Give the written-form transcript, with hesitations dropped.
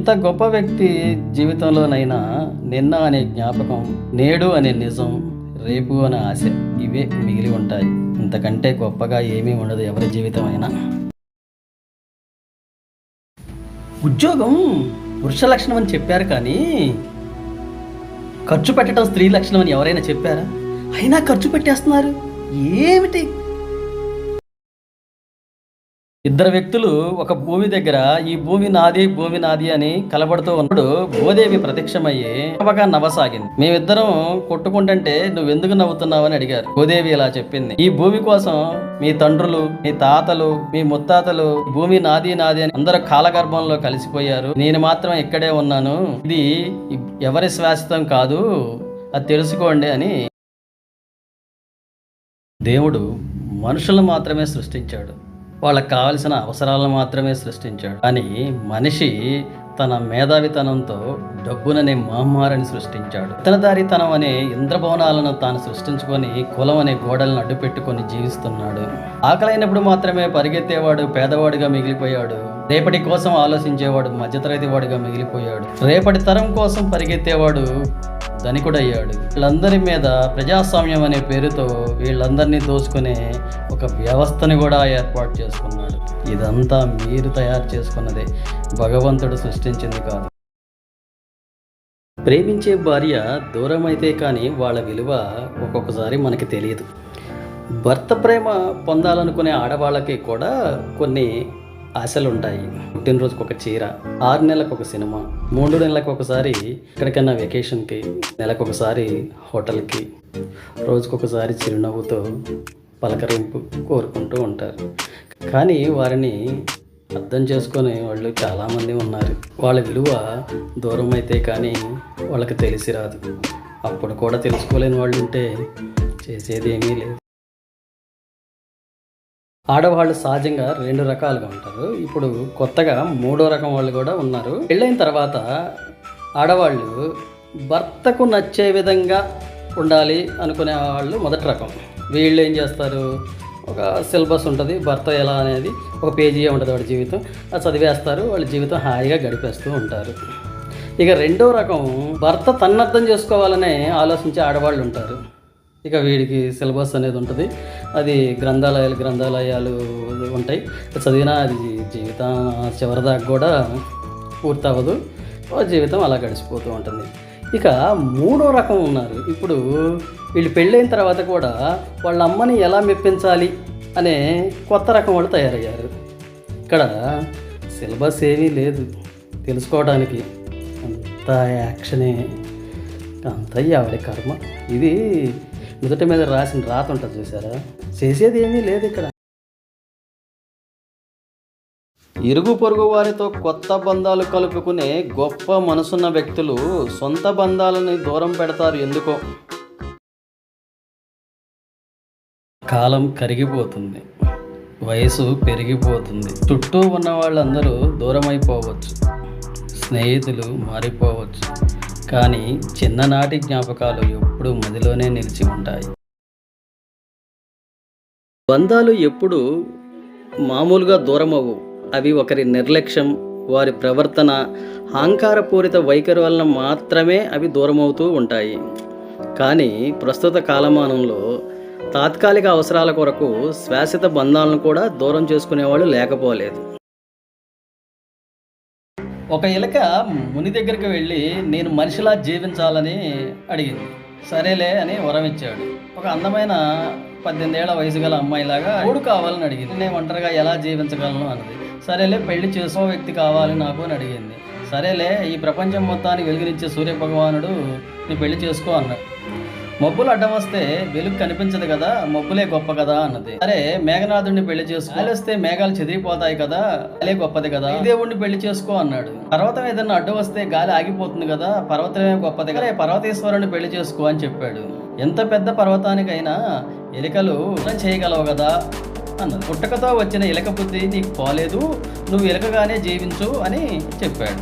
ఇంత గొప్ప వ్యక్తి జీవితంలోనైనా నిన్న అనే జ్ఞాపకం, నేడు అనే నిజం, రేపు అనే ఆశ ఇవే మిగిలి ఉంటాయి. ఇంతకంటే గొప్పగా ఏమీ ఉండదు ఎవరి జీవితం అయినా. ఉద్యోగం పురుష లక్షణం అని చెప్పారు, కానీ ఖర్చు పెట్టడం స్త్రీ లక్షణం అని ఎవరైనా చెప్పారా? అయినా ఖర్చు పెట్టేస్తున్నారు. ఏమిటి? ఇద్దరు వ్యక్తులు ఒక భూమి దగ్గర ఈ భూమి నాది అని కలబడుతూ ఉన్నప్పుడు భూదేవి ప్రత్యక్షమయ్యి నవ్వసాగింది. మేమిద్దరం కొట్టుకుంటుంటే నువ్వెందుకు నవ్వుతున్నావు అని అడిగారు. భూదేవి ఇలా చెప్పింది, ఈ భూమి కోసం మీ తండ్రులు, మీ తాతలు, మీ ముత్తాతలు భూమి నాది అని అందరూ కాలగర్భంలో కలిసిపోయారు. నేను మాత్రం ఇక్కడే ఉన్నాను. ఇది ఎవరి శాశ్వతం కాదు, అది తెలుసుకోండి అని. దేవుడు మనుషులను మాత్రమే సృష్టించాడు, వాళ్ళకి కావలసిన అవసరాలను మాత్రమే సృష్టించాడు. కానీ మనిషి తన మేధావితనంతో డబ్బుననే మహమ్మారిని సృష్టించాడు. ఇతనదారితనం అనే ఇంద్రభవనాలను తాను సృష్టించుకొని కులం అనే గోడలను అడ్డుపెట్టుకొని జీవిస్తున్నాడు. ఆకలైనప్పుడు మాత్రమే పరిగెత్తేవాడు పేదవాడిగా మిగిలిపోయాడు. రేపటి కోసం ఆలోచించేవాడు మధ్యతరగతి వాడిగా మిగిలిపోయాడు. రేపటి తరం కోసం పరిగెత్తేవాడు ధనికుడయ్యాడు. వీళ్ళందరి మీద ప్రజాస్వామ్యం అనే పేరుతో వీళ్ళందరినీ దోచుకునే ఒక వ్యవస్థని కూడా ఏర్పాటు చేసుకున్నాడు. ఇదంతా మీరు తయారు చేసుకున్నదే, భగవంతుడు సృష్టించింది కాదు. ప్రేమించే భార్య దూరం అయితే కానీ వాళ్ళ విలువ ఒక్కొక్కసారి మనకి తెలియదు. భర్త ప్రేమ పొందాలనుకునే ఆడవాళ్ళకి కూడా కొన్ని ఆశలు ఉంటాయి. పుట్టినరోజుకి ఒక చీర, 6 నెలలకు ఒక సినిమా, 3 నెలలకు ఒకసారి ఎక్కడికైనా వెకేషన్కి, నెలకొకసారి హోటల్కి, రోజుకొకసారి చిరునవ్వుతో పలకరింపు కోరుకుంటూ ఉంటారు. కానీ వారిని అర్థం చేసుకునే వాళ్ళు చాలామంది ఉన్నారు. వాళ్ళ విలువ దూరం అయితే కానీ వాళ్ళకి తెలిసి రాదు. అప్పుడు కూడా తెలుసుకోలేని వాళ్ళు ఉంటే చేసేది ఏమీ లేదు. ఆడవాళ్ళు సహజంగా 2 రకాలుగా ఉంటారు. ఇప్పుడు కొత్తగా 3వ రకం వాళ్ళు కూడా ఉన్నారు. పెళ్ళైన తర్వాత ఆడవాళ్ళు భర్తకు నచ్చే విధంగా ఉండాలి అనుకునే వాళ్ళు మొదటి రకం. వీళ్ళు ఏం చేస్తారు, ఒక సిలబస్ ఉంటుంది, భర్త ఎలా అనేది ఒక పేజీ ఉంటుంది వాడి జీవితం, అది చదివేస్తారు, వాళ్ళ జీవితం హాయిగా గడిపేస్తూ ఉంటారు. ఇక 2వ రకం, భర్త తన్నర్థం చేసుకోవాలనే ఆలోచించే ఆడవాళ్ళు ఉంటారు. ఇక వీడికి సిలబస్ అనేది ఉంటుంది, అది గ్రంథాలయాలు ఉంటాయి, చదివినా అది జీవితం చివరిదాకా కూడా పూర్తి అవ్వదు, జీవితం అలా గడిచిపోతూ ఉంటుంది. ఇక 3వ రకం ఉన్నారు. ఇప్పుడు వీళ్ళు పెళ్ళైన తర్వాత కూడా వాళ్ళ అమ్మని ఎలా మెప్పించాలి అనే కొత్త రకం వాళ్ళు తయారయ్యారు. ఇక్కడ సిలబస్ ఏమీ లేదు తెలుసుకోవడానికి, అంత యాక్షనే, అంత ఆవిడ కర్మ. ఇది మొదటి మీద రాసిన రాత ఉంటుంది చూసారా, చేసేది ఏమీ లేదు ఇక్కడ. ఇరుగు పొరుగు వారితో కొత్త బంధాలు కలుపుకునే గొప్ప మనసున్న వ్యక్తులు సొంత బంధాలని దూరం పెడతారు. ఎందుకో? కాలం కరిగిపోతుంది, వయసు పెరిగిపోతుంది, చుట్టూ ఉన్న వాళ్ళందరూ దూరం అయిపోవచ్చు, స్నేహితులు మారిపోవచ్చు, కానీ చిన్ననాటి జ్ఞాపకాలు ఎప్పుడూ మదిలోనే నిలిచి ఉంటాయి. బంధాలు ఎప్పుడు మామూలుగా దూరం అవ్వవు. అవి ఒకరి నిర్లక్ష్యం, వారి ప్రవర్తన, అహంకారపూరిత వైఖరి వలన మాత్రమే అవి దూరం అవుతూ ఉంటాయి. కానీ ప్రస్తుత కాలమానంలో తాత్కాలిక అవసరాల కొరకు శాశ్వత బంధాలను కూడా దూరం చేసుకునేవాళ్ళు లేకపోలేదు. ఒక ఎలుక ముని దగ్గరికి వెళ్ళి నేను మనిషిలా జీవించాలని అడిగింది. సరేలే అని వరం ఇచ్చాడు. ఒక అందమైన 18 ఏళ్ల వయసు గల అమ్మాయిలాగా తోడు కావాలని అడిగింది. నేను ఒంటరిగా ఎలా జీవించగలను అన్నది. సరేలే పెళ్లి చేసుకో వ్యక్తి కావాలి నాకు అని అడిగింది. సరేలే ఈ ప్రపంచం మొత్తాన్ని వెలుగునిచ్చే సూర్యభగవానుడు నీ పెళ్లి చేసుకో అన్నాడు. మబ్బులు అడ్డం వస్తే వెలుగు కనిపించదు కదా, మబ్బులే గొప్ప కదా అన్నది. సరే మేఘనాథుడిని పెళ్లి చేసుకో, గాలి వస్తే మేఘాలు చెదిరిపోతాయి కదా, గాలే గొప్పది కదా, ఈ దేవుడిని పెళ్లి చేసుకో అన్నాడు. పర్వతం ఏదన్నా అడ్డు వస్తే గాలి ఆగిపోతుంది కదా, పర్వతమే గొప్పది కదా, పర్వతేశ్వరుని పెళ్లి చేసుకో అని చెప్పాడు. ఎంత పెద్ద పర్వతానికైనా ఎలుకలు చేయగలవు కదా అన్నది. పుట్టకతో వచ్చిన ఎలుక బుద్ధి నీకు పోలేదు, నువ్వు ఎలుకగానే జీవించు అని చెప్పాడు.